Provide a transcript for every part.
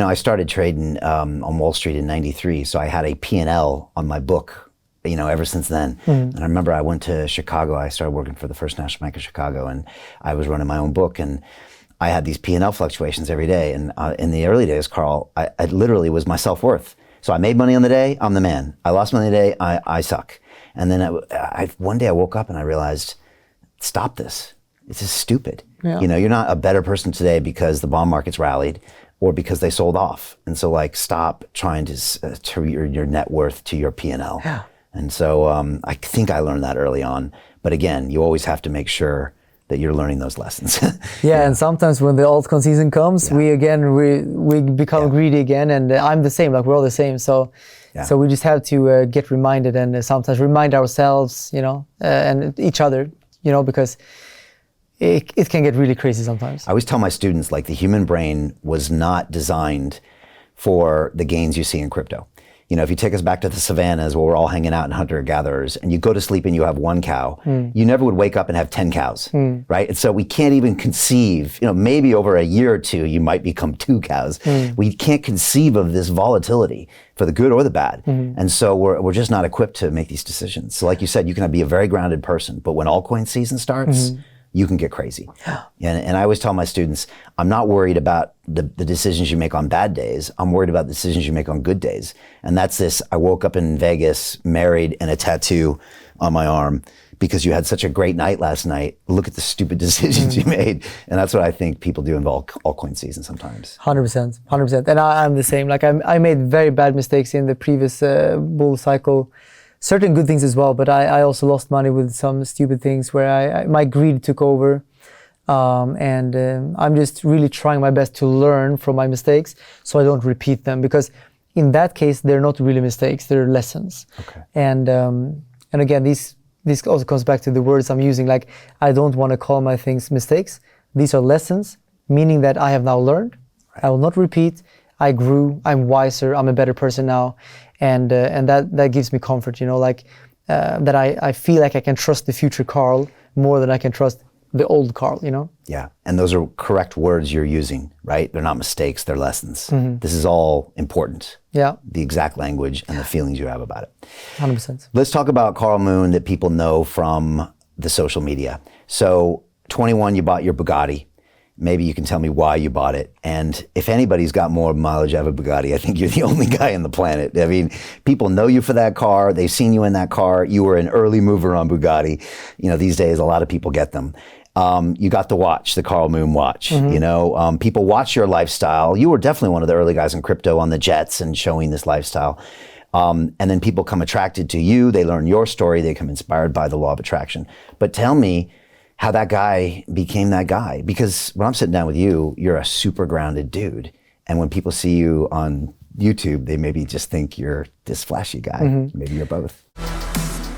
I started trading on Wall Street in '93, so I had a P&L on my book, ever since then. And I remember I went to Chicago. I started working for the First National Bank of Chicago, and I was running my own book, and I had these P&L fluctuations every day. And in the early days, Carl, I literally was my self-worth. So I made money on the day, I'm the man. I lost money on the day, I suck. And then one day I woke up and I realized, stop this. This is stupid. Yeah. You're not a better person today because the bond market's rallied or because they sold off. And so stop trying to your net worth to your P&L. Yeah. And so I think I learned that early on. But again, you always have to make sure that you're learning those lessons. Yeah, and sometimes when the altcoin season comes, we become greedy again, and I'm the same. We're all the same. So we just have to get reminded, and sometimes remind ourselves, and each other, because it can get really crazy sometimes. I always tell my students, the human brain was not designed for the gains you see in crypto. If you take us back to the savannas where we're all hanging out and hunter-gatherers, and you go to sleep and you have one cow, you never would wake up and have 10 cows, right? And so we can't even conceive, maybe over a year or two, you might become 2 cows. We can't conceive of this volatility for the good or the bad. And so we're just not equipped to make these decisions. So like you said, you can be a very grounded person, but when altcoin season starts, you can get crazy. And I always tell my students, I'm not worried about the decisions you make on bad days. I'm worried about the decisions you make on good days. And that's this, I woke up in Vegas, married, and a tattoo on my arm because you had such a great night last night. Look at the stupid decisions you made. And that's what I think people do in altcoin season sometimes. 100%. And I'm the same. I made very bad mistakes in the previous bull cycle. Certain good things as well, but I also lost money with some stupid things where my greed took over. And I'm just really trying my best to learn from my mistakes so I don't repeat them, because in that case, they're not really mistakes, they're lessons. Okay. And again, this also comes back to the words I'm using. I don't want to call my things mistakes. These are lessons, meaning that I have now learned. I will not repeat. I grew, I'm wiser, I'm a better person now. And that gives me comfort, that I feel like I can trust the future Carl more than I can trust the old Carl, Yeah, and those are correct words you're using, right? They're not mistakes, they're lessons. This is all important. Yeah. The exact language and the feelings you have about it. 100%. Let's talk about Carl Moon that people know from the social media. So 21, you bought your Bugatti. Maybe you can tell me why you bought it. And if anybody's got more mileage out of a Bugatti, I think you're the only guy on the planet. I mean, people know you for that car. They've seen you in that car. You were an early mover on Bugatti. These days, a lot of people get them. You got the watch, the Carl Moon watch. People watch your lifestyle. You were definitely one of the early guys in crypto on the jets and showing this lifestyle. And then people come attracted to you. They learn your story. They come inspired by the law of attraction. But tell me, how that guy became that guy. Because when I'm sitting down with you, you're a super grounded dude. And when people see you on YouTube, they maybe just think you're this flashy guy. Maybe you're both.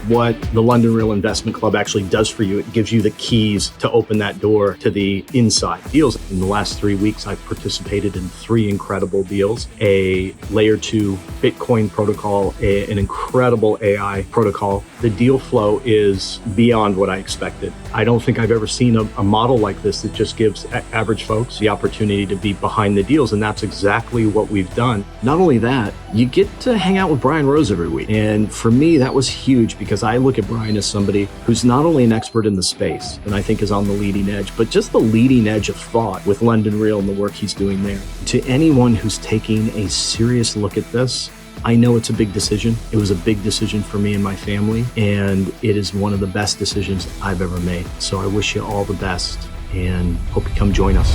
What the London Real Investment Club actually does for you, it gives you the keys to open that door to the inside deals. In the last 3 weeks, I've participated in 3 incredible deals: a layer 2 Bitcoin protocol, an incredible AI protocol. The deal flow is beyond what I expected. I don't think I've ever seen a model like this that just gives average folks the opportunity to be behind the deals, and that's exactly what we've done. Not only that, you get to hang out with Brian Rose every week. And for me, that was huge because I look at Brian as somebody who's not only an expert in the space, and I think is on the leading edge, but just the leading edge of thought with London Real and the work he's doing there. To anyone who's taking a serious look at this, I know it's a big decision. It was a big decision for me and my family, and it is one of the best decisions I've ever made. So I wish you all the best and hope you come join us.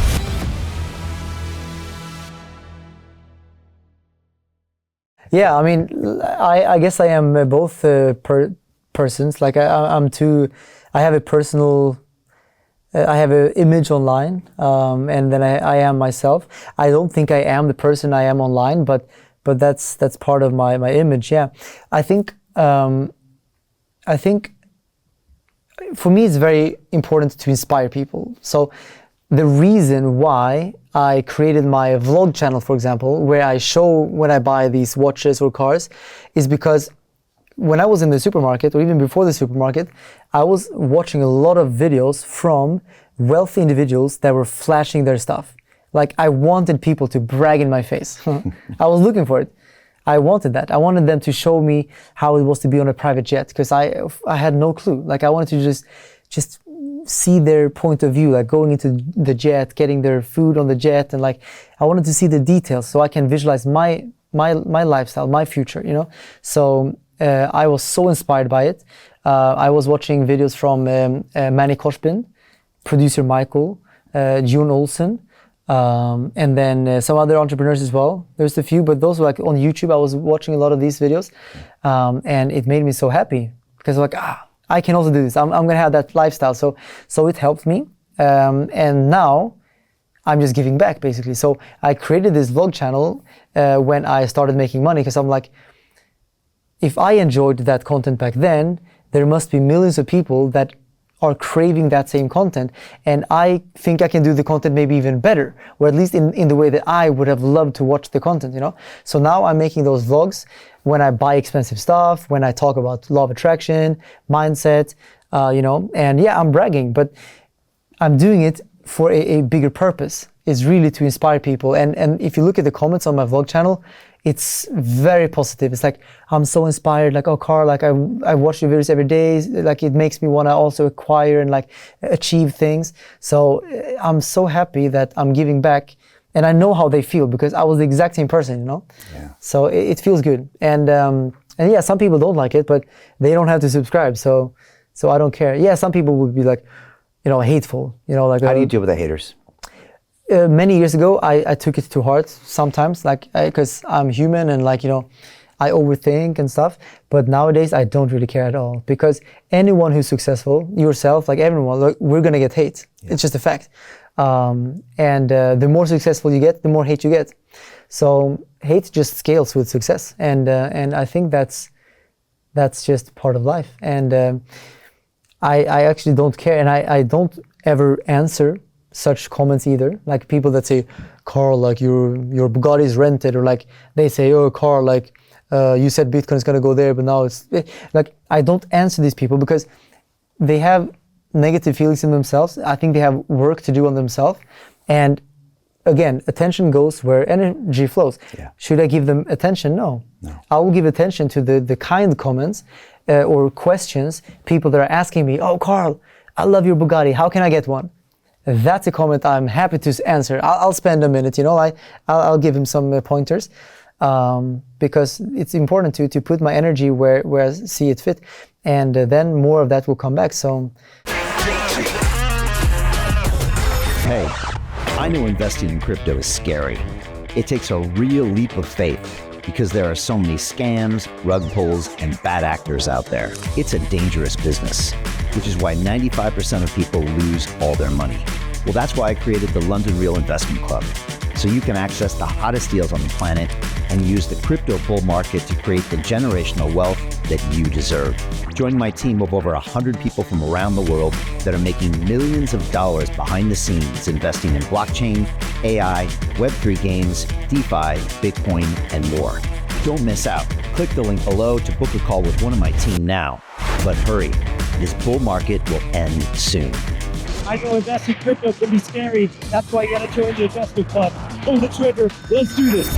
Yeah, I mean, I guess I am both persons. I have a personal, I have an image online, and then I am myself. I don't think I am the person I am online, but that's part of my image. Yeah, I think for me it's very important to inspire people. So the reason why I created my vlog channel, for example, where I show when I buy these watches or cars, is because when I was in the supermarket, or even before the supermarket, I was watching a lot of videos from wealthy individuals that were flashing their stuff. Like I wanted people to brag in my face. I was looking for it. I wanted that. I wanted them to show me how it was to be on a private jet, because I had no clue. Like I wanted to just see their point of view, like going into the jet, getting their food on the jet, and like I wanted to see the details so I can visualize my lifestyle, my future, you know. So I was so inspired by it. I was watching videos from Manny Koshbin, producer Michael, June Olsen, and then some other entrepreneurs as well. There's a few, but those were like on YouTube. I was watching a lot of these videos, and it made me so happy because like, I can also do this. I'm gonna have that lifestyle. So it helped me, and now I'm just giving back basically. So I created this vlog channel when I started making money, because I'm like, if I enjoyed that content back then, there must be millions of people that are craving that same content, and I think I can do the content maybe even better, or at least in the way that I would have loved to watch the content, you know. So now I'm making those vlogs when I buy expensive stuff, when I talk about law of attraction, mindset, you know, and yeah, I'm bragging, but I'm doing it for a bigger purpose. It's really to inspire people, and if you look at the comments on my vlog channel, it's very positive. It's like, I'm so inspired, like, oh, Carl, like I watch your videos every day, like it makes me want to also acquire and like achieve things. So I'm so happy that I'm giving back, and I know how they feel because I was the exact same person, you know. Yeah. So it feels good, and yeah, some people don't like it, but they don't have to subscribe, so I don't care. Yeah, some people would be like, you know, hateful, you know, like. How do you deal with the haters? Many years ago, I took it to heart sometimes, like, because I'm human and like, you know, I overthink and stuff. But nowadays, I don't really care at all, because anyone who's successful, yourself, like everyone, like, we're gonna get hate. Yeah. It's just a fact. And the more successful you get, the more hate you get. So hate just scales with success, and I think that's just part of life. And I actually don't care, and I don't ever answer such comments either. Like people that say, Carl, like your Bugatti is rented, or like they say, oh, Carl, like you said Bitcoin is gonna go there, but now it's like, I don't answer these people because they have negative feelings in themselves. I think they have work to do on themselves, and again, attention goes where energy flows. Yeah. Should I give them attention? No. I will give attention to the kind comments or questions, people that are asking me, oh, Carl, I love your Bugatti, how can I get one? That's a comment I'm happy to answer. I'll spend a minute, you know, I'll give him some pointers, because it's important to put my energy where I see it fit, and then more of that will come back. So. Hey, I know investing in crypto is scary. It takes a real leap of faith, because there are so many scams, rug pulls, and bad actors out there. It's a dangerous business, which is why 95% of people lose all their money. Well, that's why I created the London Real Investment Club, so you can access the hottest deals on the planet and use the crypto bull market to create the generational wealth that you deserve. Join my team of over 100 people from around the world that are making millions of dollars behind the scenes investing in blockchain, AI, Web3 games, DeFi, Bitcoin, and more. Don't miss out. Click the link below to book a call with one of my team now. But hurry, this bull market will end soon. I know investing crypto can be scary. That's why you gotta join the investment club. Pull the trigger. Let's do this.